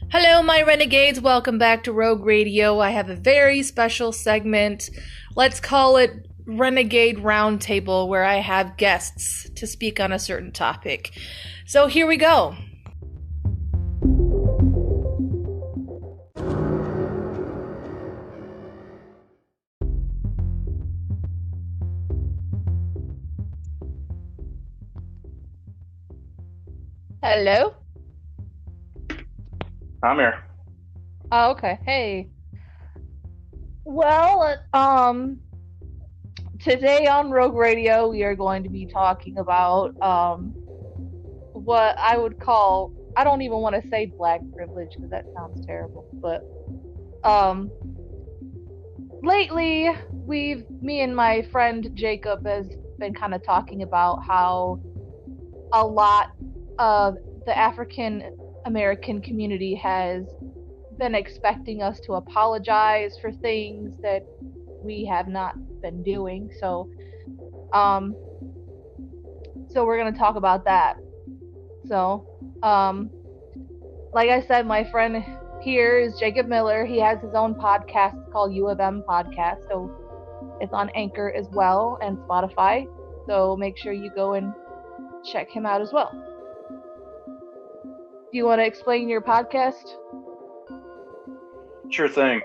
Hello, my renegades. Welcome back to Rogue Radio. I have a very special segment. Let's call it Renegade Roundtable, where I have guests to speak on a certain topic. So here we go. Hello? I'm here. Oh, okay. Hey. Well, today on Rogue Radio, we are going to be talking about, what I would call, I don't even want to say black privilege because that sounds terrible, but, lately, me and my friend Jacob has been kind of talking about how a lot of the African American community has been expecting us to apologize for things that we have not been doing. So we're going to talk about that. So, like I said, my friend here is Jacob Miller. He has his own podcast called U of M Podcast. So it's on Anchor as well and Spotify. So make sure you go and check him out as well. Do you want to explain your podcast? Sure thing.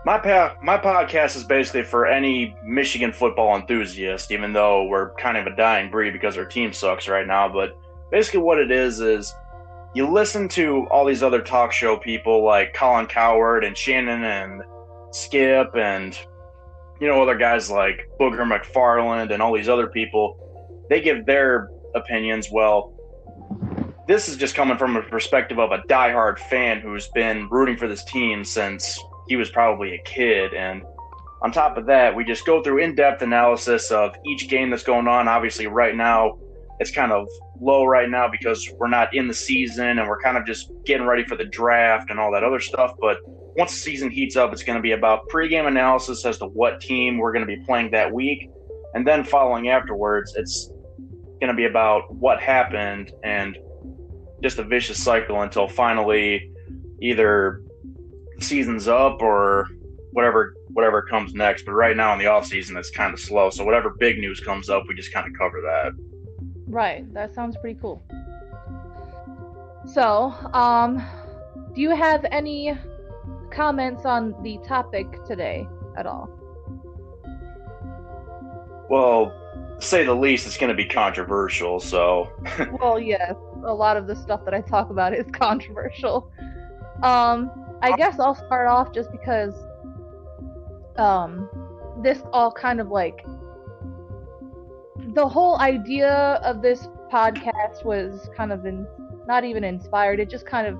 My podcast is basically for any Michigan football enthusiast, even though we're kind of a dying breed because our team sucks right now. But basically what it is you listen to all these other talk show people like Colin Cowherd and Shannon and Skip and, other guys like Booger McFarland and all these other people. They give their opinions. Well, this is just coming from a perspective of a diehard fan who's been rooting for this team since he was probably a kid. And on top of that, we just go through in-depth analysis of each game that's going on. Obviously, right now, it's kind of low right now because we're not in the season and we're kind of just getting ready for the draft and all that other stuff. But once the season heats up, it's going to be about pregame analysis as to what team we're going to be playing that week. And then following afterwards, it's going to be about what happened and just a vicious cycle until finally either season's up or whatever comes next. But right now in the off season, it's kind of slow. So whatever big news comes up, we just kind of cover that. Right. That sounds pretty cool. So, do you have any comments on the topic today at all? Well, to say the least, it's going to be controversial. So. Well, yes. A lot of the stuff that I talk about is controversial. I guess I'll start off just because this all kind of like the whole idea of this podcast was kind of not even inspired. It just kind of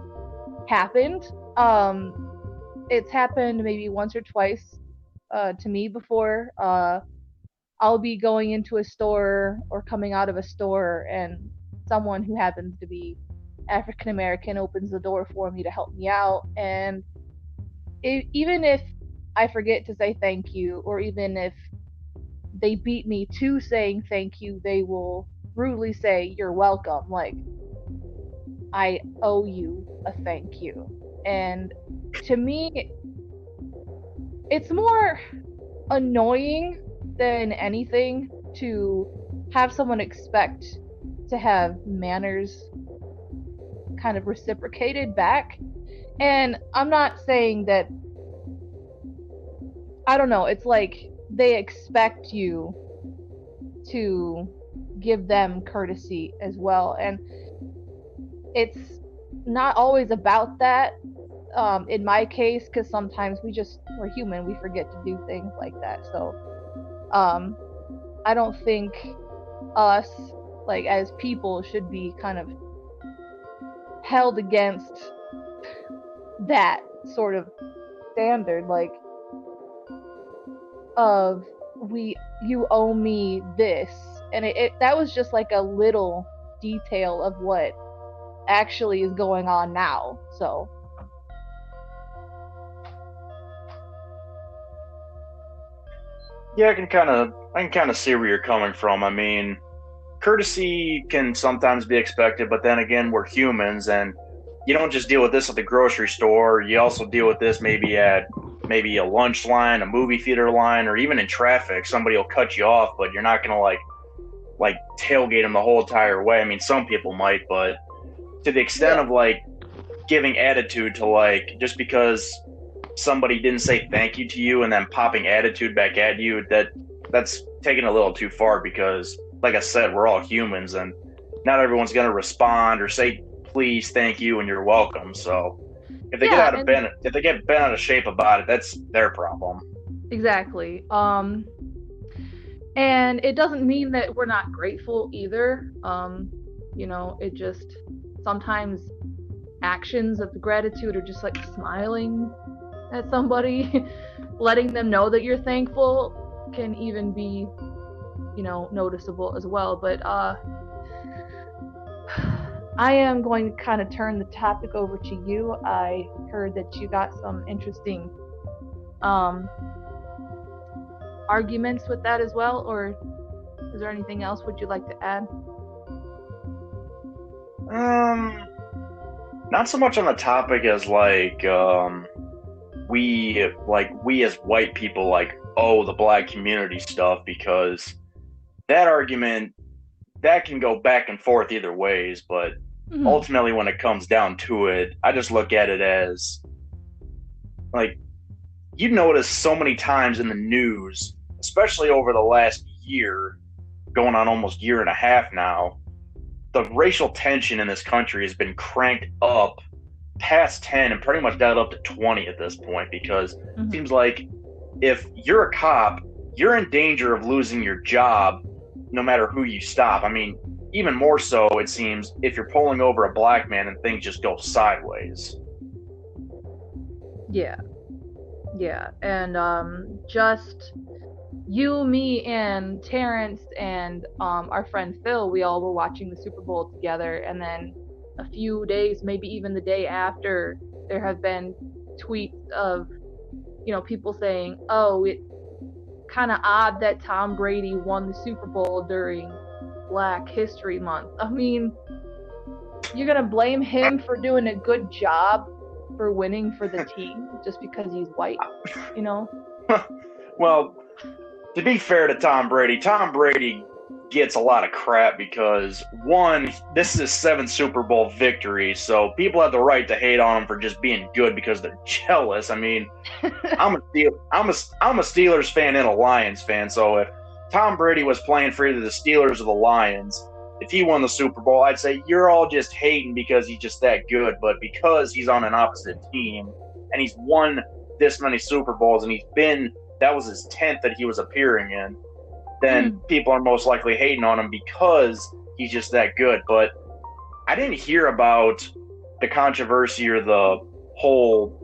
happened. It's happened maybe once or twice to me before. I'll be going into a store or coming out of a store and someone who happens to be African American opens the door for me to help me out, and even if I forget to say thank you, or even if they beat me to saying thank you, they will rudely say you're welcome, like I owe you a thank you. And to me, it's more annoying than anything to have someone expect to have manners kind of reciprocated back. And I'm not saying that, I don't know, it's like they expect you to give them courtesy as well. And it's not always about that, in my case, because sometimes we're human, we forget to do things like that. So I don't think us, like, as people should be kind of held against that sort of standard, like, of you owe me this. And that was just like a little detail of what actually is going on now. So Yeah, I can kind of see where you're coming from. I mean, courtesy can sometimes be expected, but then again, we're humans, and you don't just deal with this at the grocery store. You also deal with this maybe at maybe a lunch line, a movie theater line, or even in traffic. Somebody will cut you off, but you're not gonna like tailgate them the whole entire way. I mean, some people might, but to the extent of like giving attitude to like just because somebody didn't say thank you to you and then popping attitude back at you, that's taking a little too far because like I said, we're all humans and not everyone's going to respond or say please, thank you, and you're welcome. So if they if they get bent out of shape about it, that's their problem. Exactly. And it doesn't mean that we're not grateful either. It just sometimes actions of gratitude are just like smiling at somebody, letting them know that you're thankful can even be, noticeable as well. But I am going to kind of turn the topic over to you. I heard that you got some interesting arguments with that as well, or is there anything else would you like to add? Not so much on the topic as we as white people the black community stuff, because that argument that can go back and forth either ways, but ultimately when it comes down to it, I just look at it as like you notice so many times in the news, especially over the last year, going on almost year and a half now, the racial tension in this country has been cranked up past 10 and pretty much got up to 20 at this point, because it seems like if you're a cop, you're in danger of losing your job no matter who you stop. I mean, even more so, it seems, if you're pulling over a black man and things just go sideways. Yeah. And just you, me, and Terrence and our friend Phil, we all were watching the Super Bowl together, and then a few days, maybe even the day after, there have been tweets of people saying, oh, it's kind of odd that Tom Brady won the Super Bowl during Black History Month. I mean, you're gonna blame him for doing a good job for winning for the team just because he's white, Well, to be fair to Tom Brady gets a lot of crap because, one, this is his 7th Super Bowl victory, so people have the right to hate on him for just being good because they're jealous. I mean, I'm a Steelers fan and a Lions fan, so if Tom Brady was playing for either the Steelers or the Lions, if he won the Super Bowl, I'd say you're all just hating because he's just that good. But because he's on an opposite team and he's won this many Super Bowls and that was his 10th that he was appearing in, then people are most likely hating on him because he's just that good. But I didn't hear about the controversy or the whole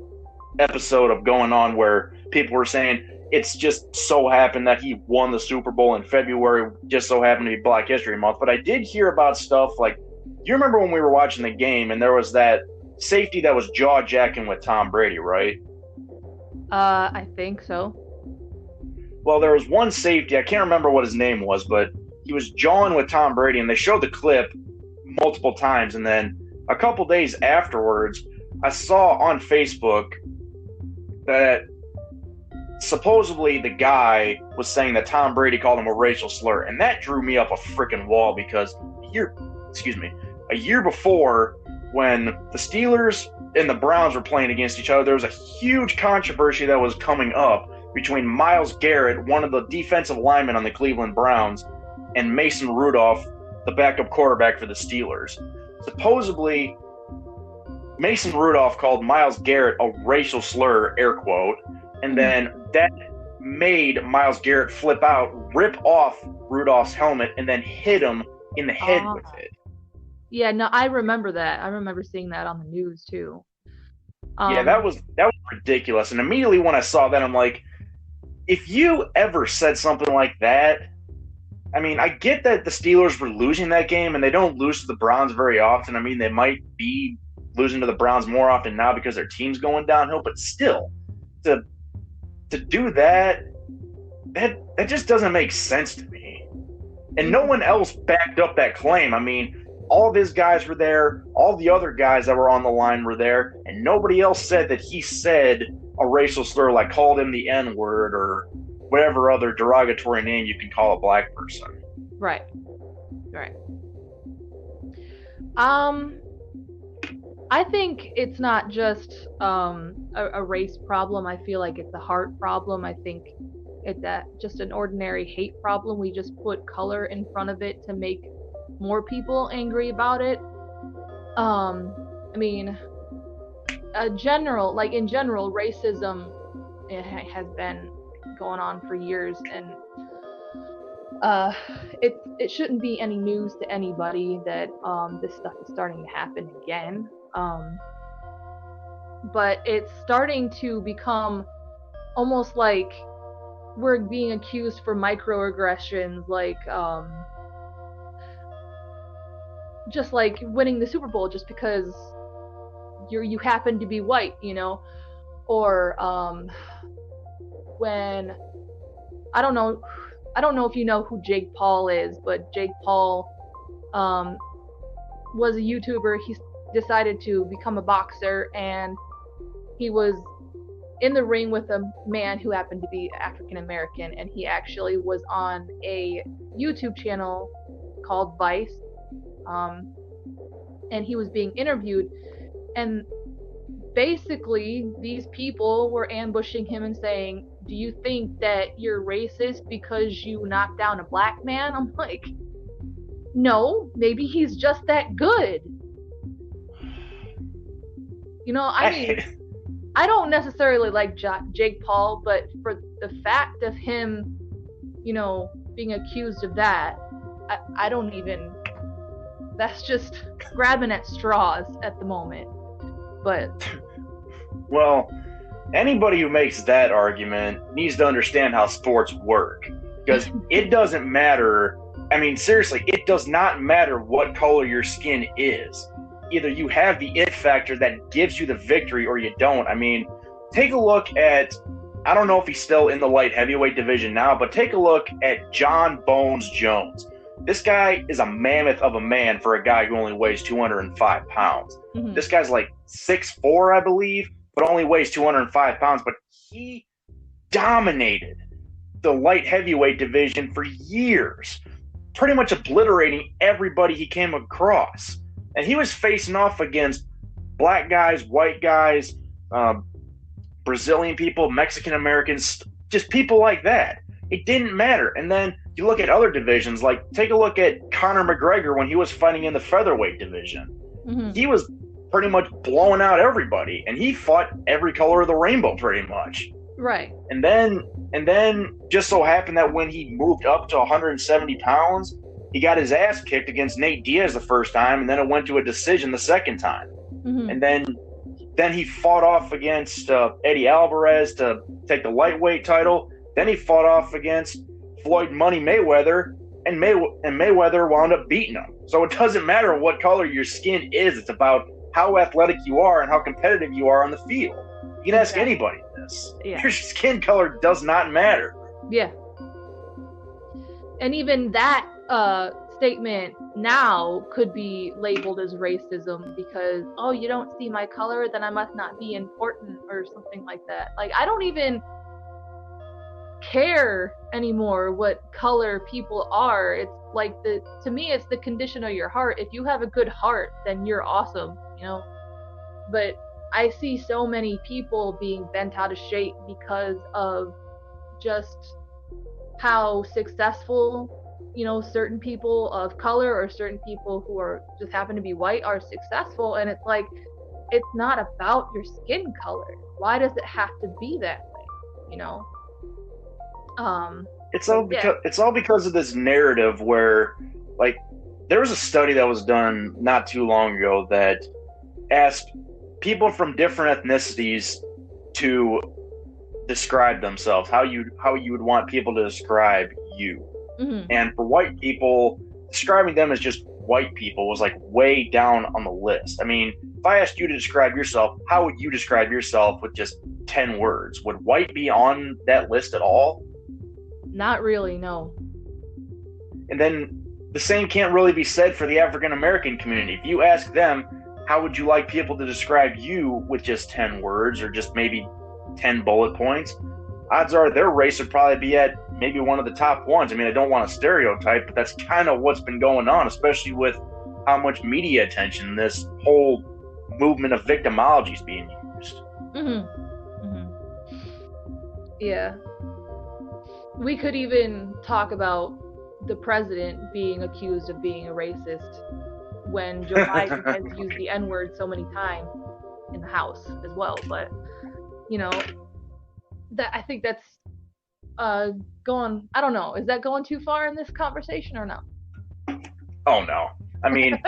episode of going on where people were saying it's just so happened that he won the Super Bowl in February, just so happened to be Black History Month. But I did hear about stuff like, you remember when we were watching the game and there was that safety that was jaw-jacking with Tom Brady, right? I think so. Well, there was one safety, I can't remember what his name was, but he was jawing with Tom Brady, and they showed the clip multiple times. And then a couple days afterwards, I saw on Facebook that supposedly the guy was saying that Tom Brady called him a racial slur, and that drew me up a freaking wall because a year before, when the Steelers and the Browns were playing against each other, there was a huge controversy that was coming up between Myles Garrett, one of the defensive linemen on the Cleveland Browns, and Mason Rudolph, the backup quarterback for the Steelers. Supposedly, Mason Rudolph called Myles Garrett a racial slur, air quote, and then that made Myles Garrett flip out, rip off Rudolph's helmet, and then hit him in the head with it. Yeah, no, I remember that. I remember seeing that on the news too. Yeah, that was ridiculous. And immediately when I saw that, I'm like, if you ever said something like that, I mean, I get that the Steelers were losing that game, and they don't lose to the Browns very often. I mean, they might be losing to the Browns more often now because their team's going downhill, but still, to do that just doesn't make sense to me. And no one else backed up that claim. I mean, all of his guys were there, all the other guys that were on the line were there, and nobody else said that he said a racial slur, like called him the N-word or whatever other derogatory name you can call a black person. Right. I think it's not just a race problem. I feel like it's a heart problem. I think it's just an ordinary hate problem. We just put color in front of it to make more people angry about it. I mean, in general, racism has been going on for years, and it shouldn't be any news to anybody that this stuff is starting to happen again. But it's starting to become almost like we're being accused for microaggressions, like just like winning the Super Bowl just because you happen to be white, you know, or when I don't know if you know who Jake Paul is, but Jake Paul was a YouTuber. He decided to become a boxer, and he was in the ring with a man who happened to be African American, and he actually was on a YouTube channel called Vice, and he was being interviewed, and basically these people were ambushing him and saying, do you think that you're racist because you knocked down a black man? I'm like, no, maybe he's just that good. You know, I mean, I don't necessarily like Jake Paul, but for the fact of him, you know, being accused of that, I don't even, that's just grabbing at straws at the moment. But well, anybody who makes that argument needs to understand how sports work, because it doesn't matter. I mean, seriously, it does not matter what color your skin is. Either you have the it factor that gives you the victory or you don't. I mean, take a look at, I don't know if he's still in the light heavyweight division now, but take a look at John Bones Jones. This guy is a mammoth of a man for a guy who only weighs 205 pounds. Mm-hmm. This guy's like 6'4", I believe, but only weighs 205 pounds. But he dominated the light heavyweight division for years, pretty much obliterating everybody he came across. And he was facing off against black guys, white guys, Brazilian people, Mexican Americans, just people like that. It didn't matter. And then you look at other divisions, like take a look at Conor McGregor when he was fighting in the featherweight division. Mm-hmm. He was pretty much blowing out everybody, and he fought every color of the rainbow pretty much. Right. And then just so happened that when he moved up to 170 pounds, he got his ass kicked against Nate Diaz the first time, and then it went to a decision the second time. Mm-hmm. And then he fought off against Eddie Alvarez to take the lightweight title. Then he fought off against Floyd Money Mayweather, and Mayweather wound up beating him. So it doesn't matter what color your skin is. It's about how athletic you are and how competitive you are on the field. You can ask anybody this. Yeah. Your skin color does not matter. Yeah. And even that statement now could be labeled as racism because, oh, you don't see my color, then I must not be important or something like that. Like, I don't even care anymore what color people are. It's like to me it's the condition of your heart. If you have a good heart, then you're awesome, you know. But I see so many people being bent out of shape because of just how successful, you know, certain people of color or certain people who are just happen to be white are successful. And it's like, it's not about your skin color. Why does it have to be that way, you know? It's all because of this narrative where, like, there was a study that was done not too long ago that asked people from different ethnicities to describe themselves, how you would want people to describe you. Mm-hmm. And for white people, describing them as just white people was like way down on the list. I mean, if I asked you to describe yourself, how would you describe yourself with just 10 words? Would white be on that list at all? Not really, no. And then the same can't really be said for the African American community. If you ask them, how would you like people to describe you with just 10 words or just maybe 10 bullet points? Odds are their race would probably be at maybe one of the top ones. I mean, I don't want to stereotype, but that's kind of what's been going on, especially with how much media attention this whole movement of victimology is being used. Yeah. We could even talk about the president being accused of being a racist when Joe Biden has used the N-word so many times in the House as well. But, that I think that's going, I don't know, is that going too far in this conversation or no? Oh, no. I mean,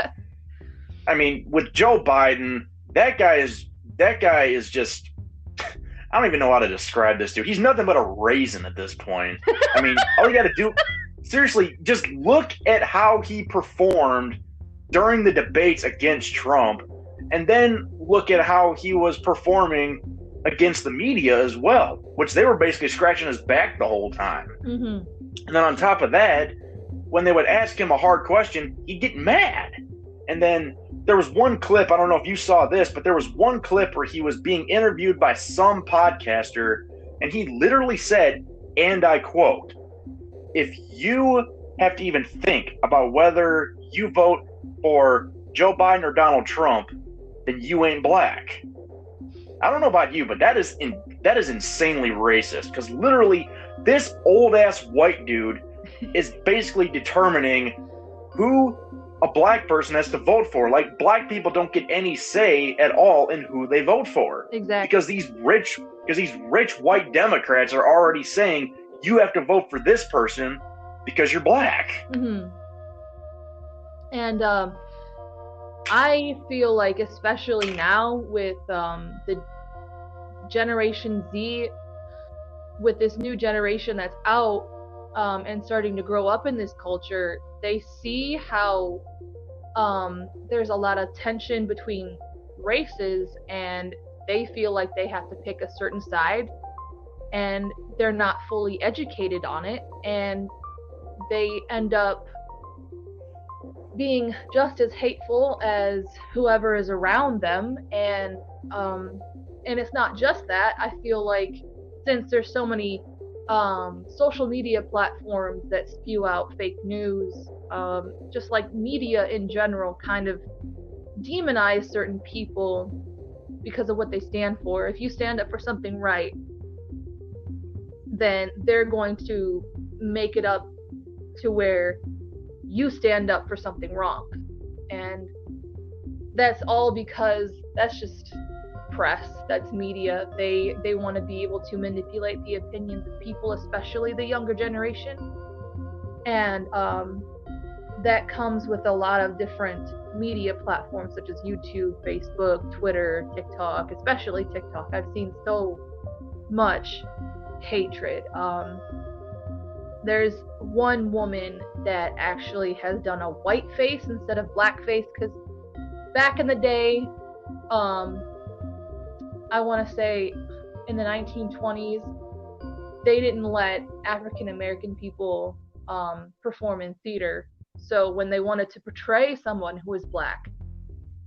with Joe Biden, that guy is just, I don't even know how to describe this dude. He's nothing but a raisin at this point. I mean, all you got to do, seriously, just look at how he performed during the debates against Trump, and then look at how he was performing against the media as well, which they were basically scratching his back the whole time. And then on top of that, when they would ask him a hard question, he'd get mad. And then there was one clip, I don't know if you saw this, but there was one clip where he was being interviewed by some podcaster, and he literally said, and I quote, "If you have to even think about whether you vote for Joe Biden or Donald Trump, then you ain't black." I don't know about you, but that is insanely racist, because literally this old-ass white dude is basically determining who a black person has to vote for. Like, black people don't get any say at all in who they vote for. Exactly. Because these rich white Democrats are already saying you have to vote for this person because you're black. And I feel like, especially now with the Generation Z, with this new generation that's out and starting to grow up in this culture, they see how there's a lot of tension between races, and they feel like they have to pick a certain side, and they're not fully educated on it, and they end up being just as hateful as whoever is around them. And it's not just that. I feel like since there's so many social media platforms that spew out fake news, just like media in general kind of demonize certain people because of what they stand for. If you stand up for something right, then they're going to make it up to where you stand up for something wrong. And that's all because that's just press, that's media. They want to be able to manipulate the opinions of people, especially the younger generation. And that comes with a lot of different media platforms such as YouTube, Facebook, Twitter, TikTok, especially TikTok. I've seen so much hatred. There's one woman that actually has done a white face instead of black face, because back in the day, I want to say in the 1920s, they didn't let African American people perform in theater. So when they wanted to portray someone who was black,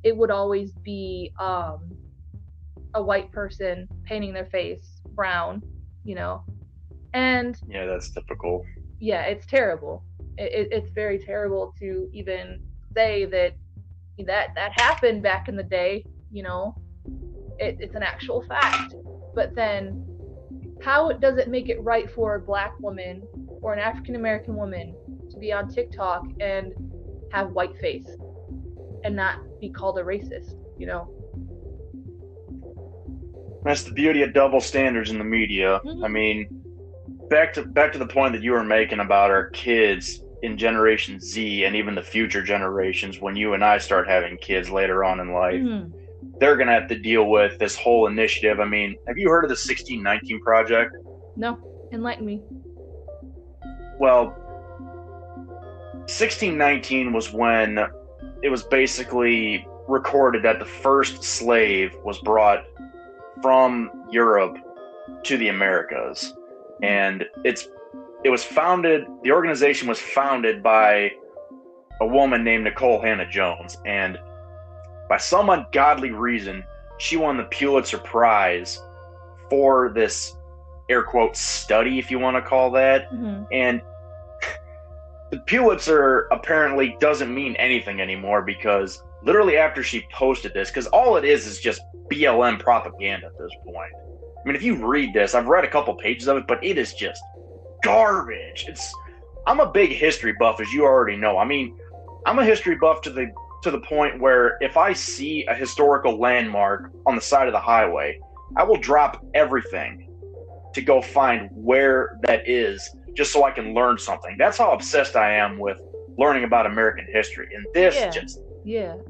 it would always be a white person painting their face brown, and yeah, that's typical. Yeah, it's terrible. It's very terrible to even say that happened back in the day. It's an actual fact. But then, how does it make it right for a black woman or an African American woman to be on TikTok and have white face and not be called a racist? That's the beauty of double standards in the media. I mean, back to the point that you were making about our kids in Generation Z and even the future generations, when you and I start having kids later on in life, they're going to have to deal with this whole initiative. I mean, have you heard of the 1619 Project? No. Enlighten me. Well, 1619 was when it was basically recorded that the first slave was brought from Europe to the Americas. And the organization was founded by a woman named Nicole Hannah Jones, and by some ungodly reason, she won the Pulitzer Prize for this air quote study, if you want to call that. Mm-hmm. And the Pulitzer apparently doesn't mean anything anymore because literally after she posted this, because all it is just BLM propaganda at this point. I mean, if you read this, I've read a couple pages of it, but it is just garbage. I'm a big history buff, as you already know. I mean, I'm a history buff to the point where if I see a historical landmark on the side of the highway, I will drop everything to go find where that is just so I can learn something. That's how obsessed I am with learning about American history. And this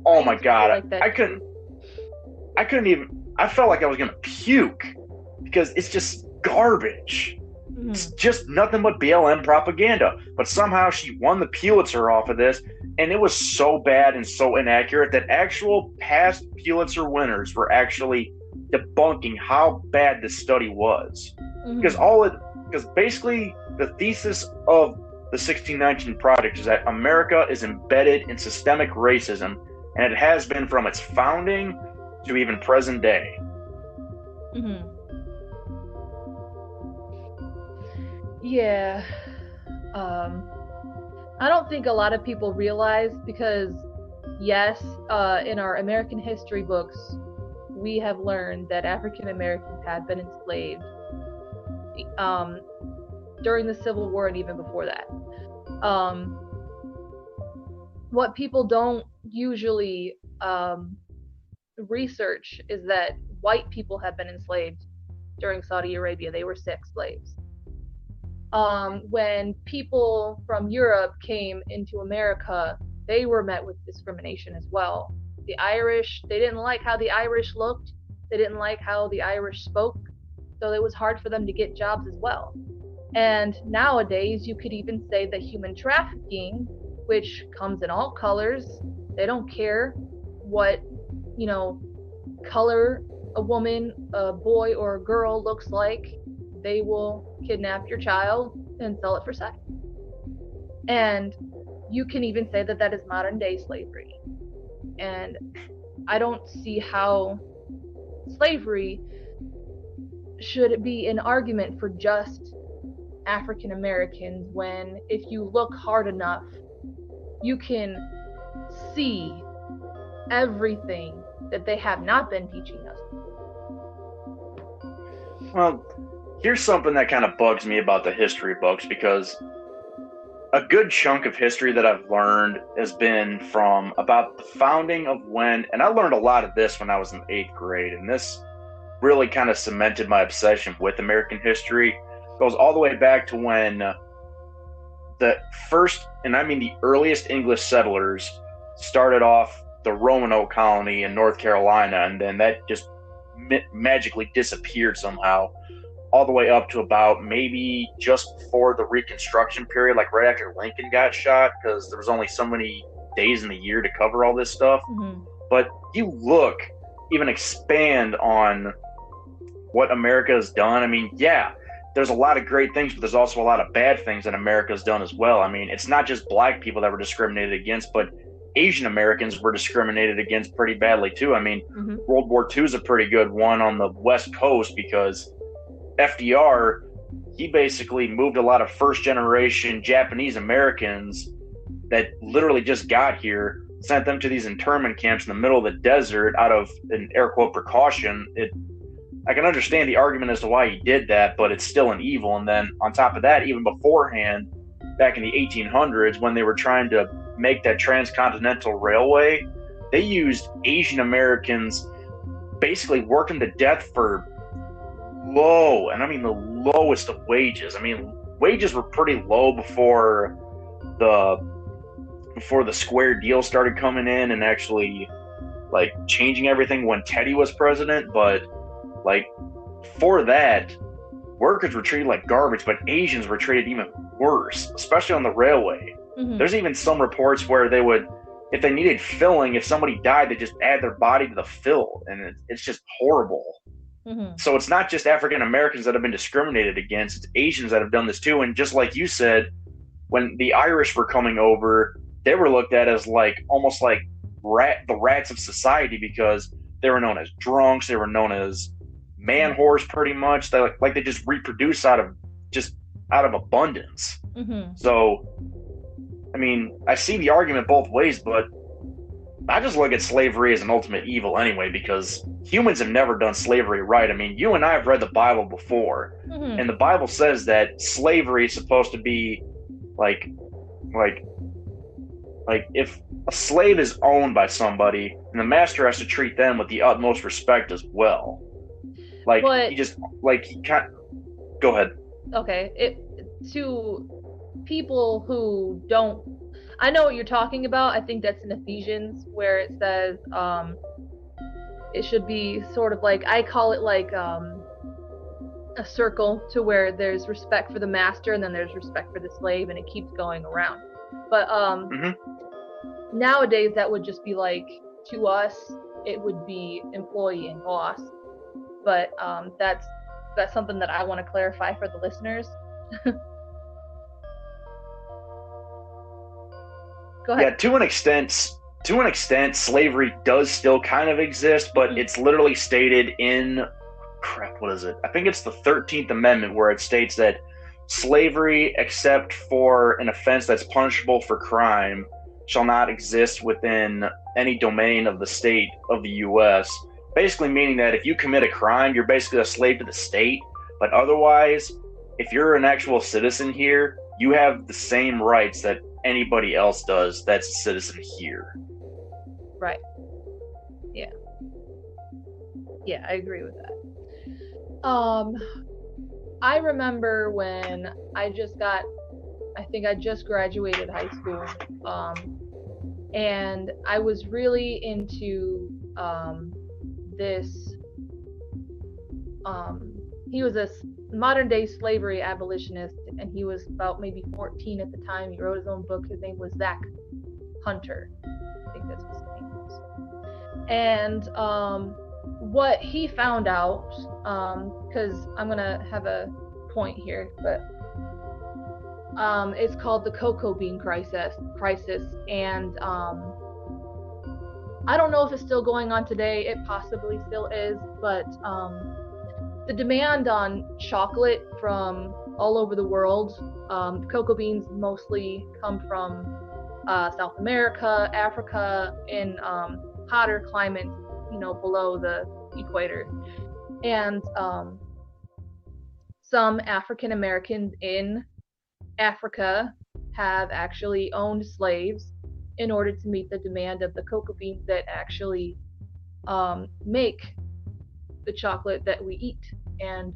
oh my God, I couldn't even, I felt like I was going to puke because it's just garbage. Mm-hmm. It's just nothing but BLM propaganda. But somehow she won the Pulitzer off of this, and it was so bad and so inaccurate that actual past Pulitzer winners were actually debunking how bad this study was. Mm-hmm. Because basically the thesis of the 1619 Project is that America is embedded in systemic racism, and it has been from its founding to even present day. Mm-hmm. Yeah. I don't think a lot of people realize, because yes, in our American history books, we have learned that African Americans have been enslaved during the Civil War and even before that. What people don't usually research is that white people have been enslaved during Saudi Arabia. They were sex slaves. When people from Europe came into America, they were met with discrimination as well. The Irish, they didn't like how the Irish looked. They didn't like how the Irish spoke. So it was hard for them to get jobs as well. And nowadays, you could even say that human trafficking, which comes in all colors, they don't care what, color a woman, a boy, or a girl looks like. They will kidnap your child and sell it for sex. And you can even say that that is modern day slavery. And I don't see how slavery should be an argument for just African Americans when, if you look hard enough, you can see everything that they have not been teaching us. Well, here's something that kind of bugs me about the history books, because a good chunk of history that I've learned has been from about the founding of when, and I learned a lot of this when I was in 8th grade, and this really kind of cemented my obsession with American history. It goes all the way back to when the first, and I mean the earliest English settlers started off the Roanoke colony in North Carolina, and then that just magically disappeared somehow, all the way up to about maybe just before the Reconstruction period, like right after Lincoln got shot, because there was only so many days in the year to cover all this stuff. Mm-hmm. But you look, even expand on what America has done. I mean, yeah, there's a lot of great things, but there's also a lot of bad things that America has done as well. I mean, it's not just black people that were discriminated against, but Asian Americans were discriminated against pretty badly too. I mean, mm-hmm. World War II is a pretty good one on the West Coast, because FDR, he basically moved a lot of first-generation Japanese Americans that literally just got here, sent them to these internment camps in the middle of the desert out of an air quote precaution. I can understand the argument as to why he did that, but it's still an evil. And then on top of that, even beforehand, back in the 1800s, when they were trying to make that transcontinental railway, they used Asian Americans, basically worked them to death for low, and I mean the lowest of wages. I mean, wages were pretty low before the square deal started coming in and actually like changing everything when Teddy was president. But like for that, workers were treated like garbage, but Asians were treated even worse, especially on the railway. Mm-hmm. There's even some reports where they would, if they needed filling, if somebody died, they just add their body to the fill, and it's just horrible. Mm-hmm. So it's not just African Americans that have been discriminated against, it's Asians that have done this too. And just like you said, when the Irish were coming over, they were looked at as like almost like the rats of society, because they were known as drunks, they were known as man whores, pretty much. They like they just reproduce out of abundance. Mm-hmm. So, I mean, I see the argument both ways, but I just look at slavery as an ultimate evil anyway, because humans have never done slavery right. I mean, you and I have read the Bible before, Mm-hmm. and the Bible says that slavery is supposed to be like if a slave is owned by somebody, and the master has to treat them with the utmost respect as well. Like, But he just he can't. Go ahead. okay, to people who don't, I know what you're talking about. I think that's in Ephesians where it says it should be sort of like, I call it like a circle, to where there's respect for the master and then there's respect for the slave, and it keeps going around. But nowadays that would just be like, to us it would be employee and boss. But that's something that I want to clarify for the listeners. Go ahead. Yeah, to an extent, slavery does still kind of exist, but it's literally stated in, what is it? I think it's the 13th Amendment, where it states that slavery, except for an offense that's punishable for crime, shall not exist within any domain of the state of the U.S. Basically meaning that if you commit a crime, you're basically a slave to the state. But otherwise, if you're an actual citizen here, you have the same rights that anybody else does that's a citizen here. Right. Yeah. Yeah, I agree with that. I remember when I think I just graduated high school, and I was really into this. He was a modern day slavery abolitionist, and he was about maybe 14 at the time. He wrote his own book. His name was Zach Hunter. I think that's what his name was. And what he found out, because I'm gonna have a point here, but it's called the cocoa bean crisis, and I don't know if it's still going on today. It possibly still is, but the demand on chocolate from all over the world, cocoa beans mostly come from South America, Africa, in hotter climates, below the equator. And some African Americans in Africa have actually owned slaves in order to meet the demand of the cocoa beans that actually make the chocolate that we eat. And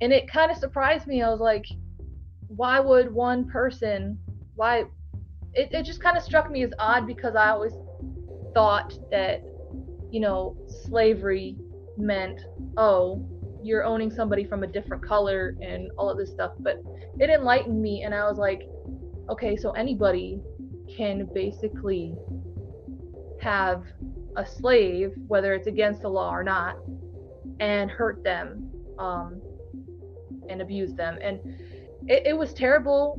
it kind of surprised me. I was like, why would one person, it just kind of struck me as odd, because I always thought that, slavery meant, oh, you're owning somebody from a different color and all of this stuff. But it enlightened me, and I was like, okay, so anybody can basically have a slave, whether it's against the law or not, and hurt them and abuse them. And it was terrible.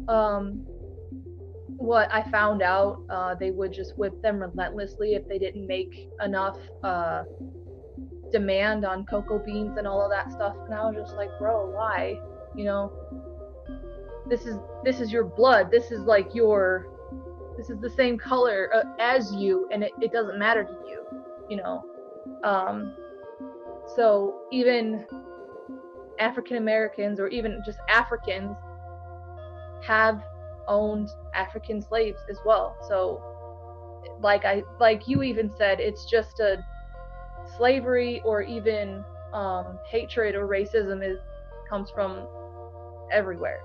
What I found out, they would just whip them relentlessly if they didn't make enough demand on cocoa beans and all of that stuff. And I was just like, bro, why? This is your blood. This is the same color as you, and it doesn't matter to you. So even African Americans, or even just Africans, have owned African slaves as well. So like you even said, it's just a slavery, or even hatred or racism comes from everywhere.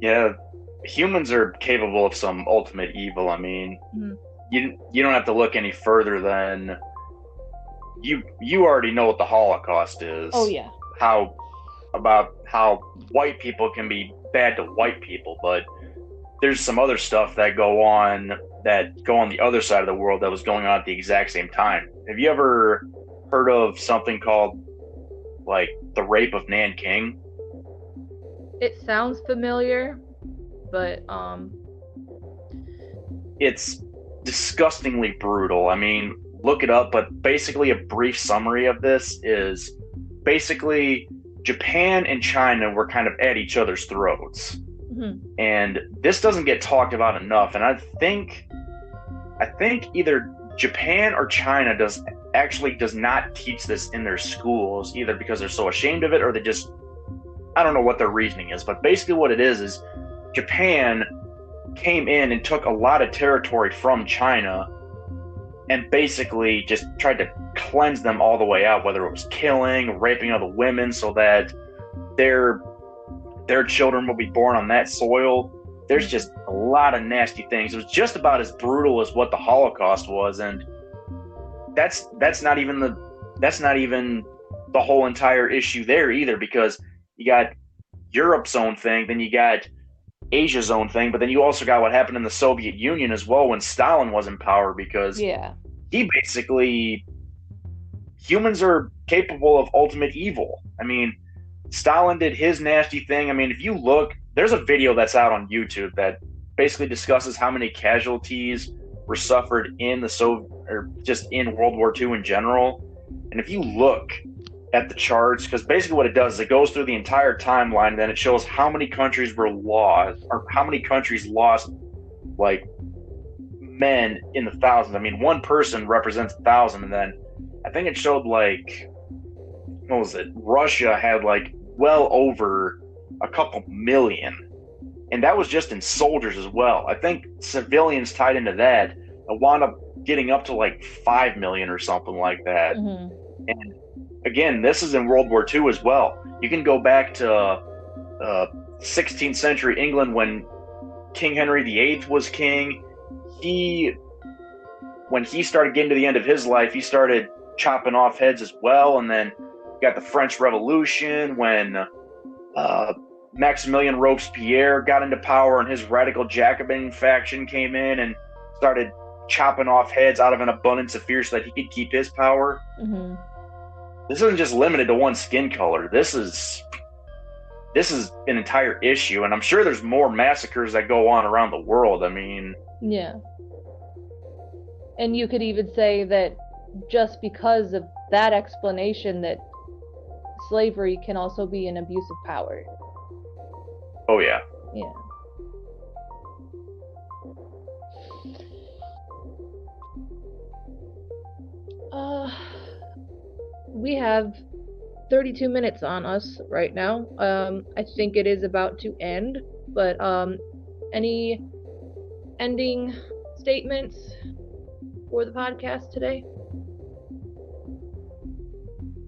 Yeah, humans are capable of some ultimate evil. I mean, you don't have to look any further than you already know what the Holocaust is. Oh yeah. How white people can be bad to white people, but there's some other stuff that go on the other side of the world that was going on at the exact same time. Have you ever heard of something called like the rape of Nanking? It sounds familiar, but It's disgustingly brutal. I mean, look it up, but basically a brief summary of this is basically Japan and China were kind of at each other's throats. mhm. And this doesn't get talked about enough. And I think either Japan or China does not teach this in their schools, either because they're so ashamed of it or they just, I don't know what their reasoning is. But basically what it is Japan came in and took a lot of territory from China and basically just tried to cleanse them all the way out, whether it was killing, raping other women so that their children will be born on that soil. There's just a lot of nasty things. It was just about as brutal as what the Holocaust was, and that's not even the whole entire issue there either, because you got Europe's own thing, then you got Asia's own thing, but then you also got what happened in the Soviet Union as well when Stalin was in power, because he basically, humans are capable of ultimate evil. I mean, Stalin did his nasty thing. I mean, if you look, there's a video that's out on YouTube that basically discusses how many casualties were suffered in just in World War II in general. And if you look at the charts, because basically what it does is it goes through the entire timeline, and then it shows how many countries were lost, or how many countries lost, like, men in the thousands. I mean, one person represents 1,000, and then I think it showed, like, what was it? Russia had, like, well over a couple million. And that was just in soldiers as well. I think civilians tied into that wound up getting up to, like, 5 million or something like that. Mm-hmm. And again, this is in World War II as well. You can go back to 16th century England when King Henry VIII was king. When he started getting to the end of his life, he started chopping off heads as well. And then you got the French Revolution when Maximilien Robespierre got into power and his radical Jacobin faction came in and started chopping off heads out of an abundance of fear so that he could keep his power. Mm-hmm. This isn't just limited to one skin color. This is an entire issue, and I'm sure there's more massacres that go on around the world. I mean, yeah. And you could even say that just because of that explanation, that slavery can also be an abuse of power. Oh yeah. Yeah. We have 32 minutes on us right now. I think it is about to end, but any ending statements for the podcast today?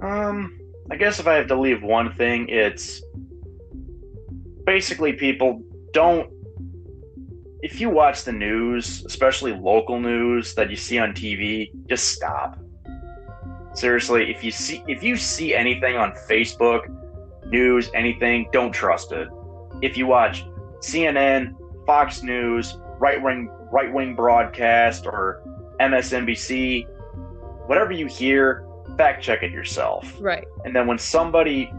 I guess if I have to leave one thing, it's basically people if you watch the news, especially local news that you see on TV, just stop. Seriously, if you see anything on Facebook, news, anything, don't trust it. If you watch CNN, Fox News, right-wing broadcast, or MSNBC, whatever you hear, fact check it yourself. Right. And then when somebody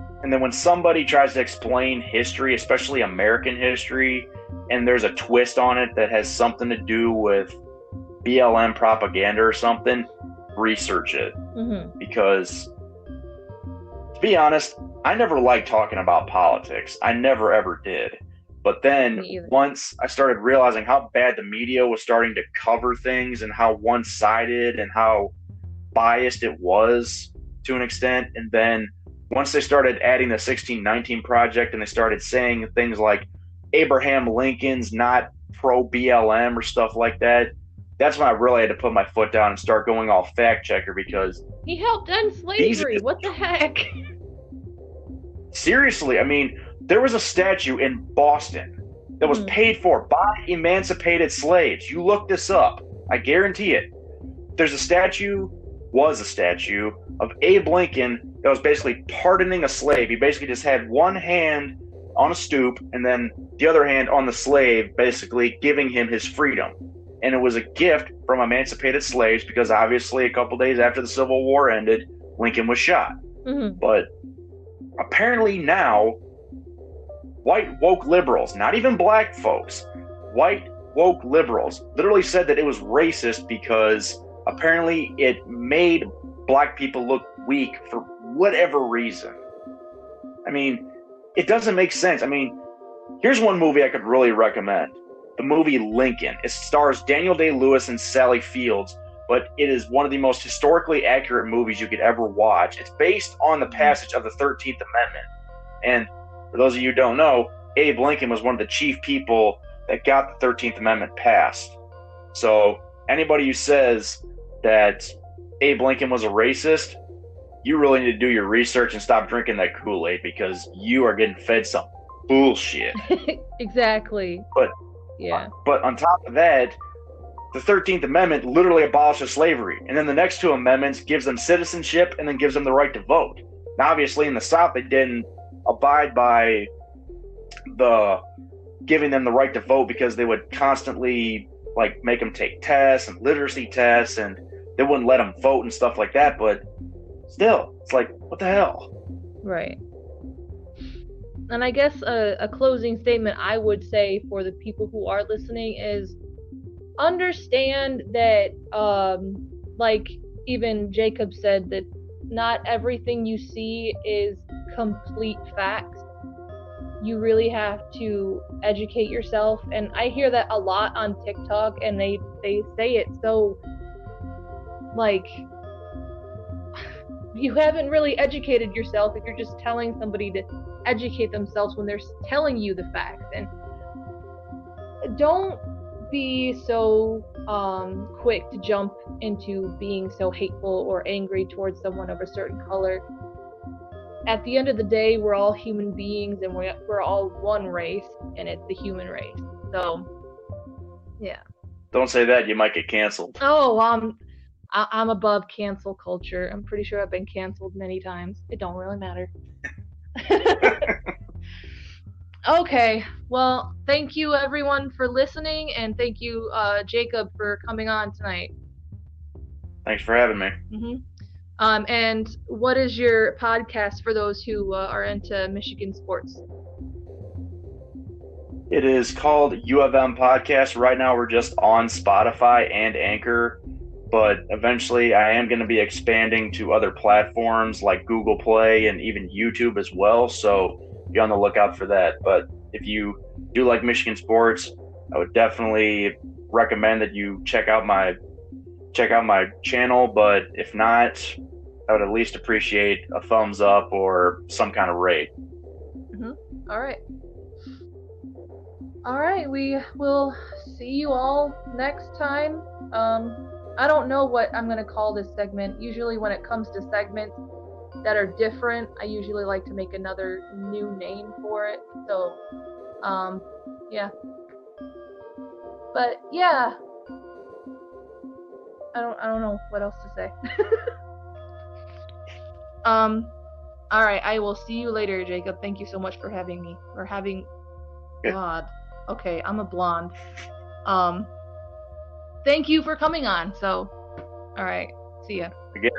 tries to explain history, especially American history, and there's a twist on it that has something to do with BLM propaganda or something, research it. Mm-hmm. Because, to be honest, I never liked talking about politics. I never ever did. But then once I started realizing how bad the media was starting to cover things and how one-sided and how biased it was to an extent, and then once they started adding the 1619 Project and they started saying things like Abraham Lincoln's not pro-BLM or stuff like that, that's when I really had to put my foot down and start going all fact checker, because he helped end slavery. What the heck? Seriously, I mean, there was a statue in Boston that was paid for by emancipated slaves. You look this up. I guarantee it. Was a statue of Abe Lincoln that was basically pardoning a slave. He basically just had one hand on a stoop and then the other hand on the slave, basically giving him his freedom. And it was a gift from emancipated slaves because obviously a couple days after the Civil War ended, Lincoln was shot. Mm-hmm. But apparently now white woke liberals, not even black folks, white woke liberals, literally said that it was racist because apparently it made black people look weak for whatever reason. I mean, it doesn't make sense. I mean, here's one movie I could really recommend. The movie Lincoln. It stars Daniel Day-Lewis and Sally Fields, but it is one of the most historically accurate movies you could ever watch. It's based on the passage of the 13th Amendment. And for those of you who don't know, Abe Lincoln was one of the chief people that got the 13th Amendment passed. So anybody who says that Abe Lincoln was a racist, you really need to do your research and stop drinking that Kool-Aid, because you are getting fed some bullshit. Exactly. But on top of that, the 13th Amendment literally abolishes slavery. And then the next two amendments gives them citizenship and then gives them the right to vote. Now, obviously, in the South, they didn't abide by the giving them the right to vote because they would constantly like make them take tests and literacy tests, and they wouldn't let them vote and stuff like that. But still, it's like, what the hell? Right. And I guess a closing statement I would say for the people who are listening is understand that, like even Jacob said, that not everything you see is complete facts. You really have to educate yourself. And I hear that a lot on TikTok, and they say it so like you haven't really educated yourself if you're just telling somebody to educate themselves when they're telling you the facts. And don't be so quick to jump into being so hateful or angry towards someone of a certain color. At the end of the day, we're all human beings, and we're all one race, and it's the human race. So, yeah. Don't say that, you might get canceled. Oh, I'm above cancel culture. I'm pretty sure I've been canceled many times. It don't really matter. Okay, well, thank you everyone for listening, and thank you, Jacob, for coming on tonight. Thanks for having me. Mm-hmm. And what is your podcast for those who are into Michigan sports? It is called U of M Podcast. Right now we're just on Spotify and Anchor, but eventually I am going to be expanding to other platforms like Google Play and even YouTube as well, so be on the lookout for that. But if you do like Michigan sports, I would definitely recommend that you check out my channel, but if not, I would at least appreciate a thumbs up or some kind of rate. Mm-hmm. All right, we will see you all next time. I don't know what I'm going to call this segment. Usually when it comes to segments that are different, I usually like to make another new name for it. So, yeah. But yeah, I don't know what else to say. All right, I will see you later, Jacob. Thank you so much for having me. God. Okay, I'm a blonde. Thank you for coming on. So, all right, see ya. Again.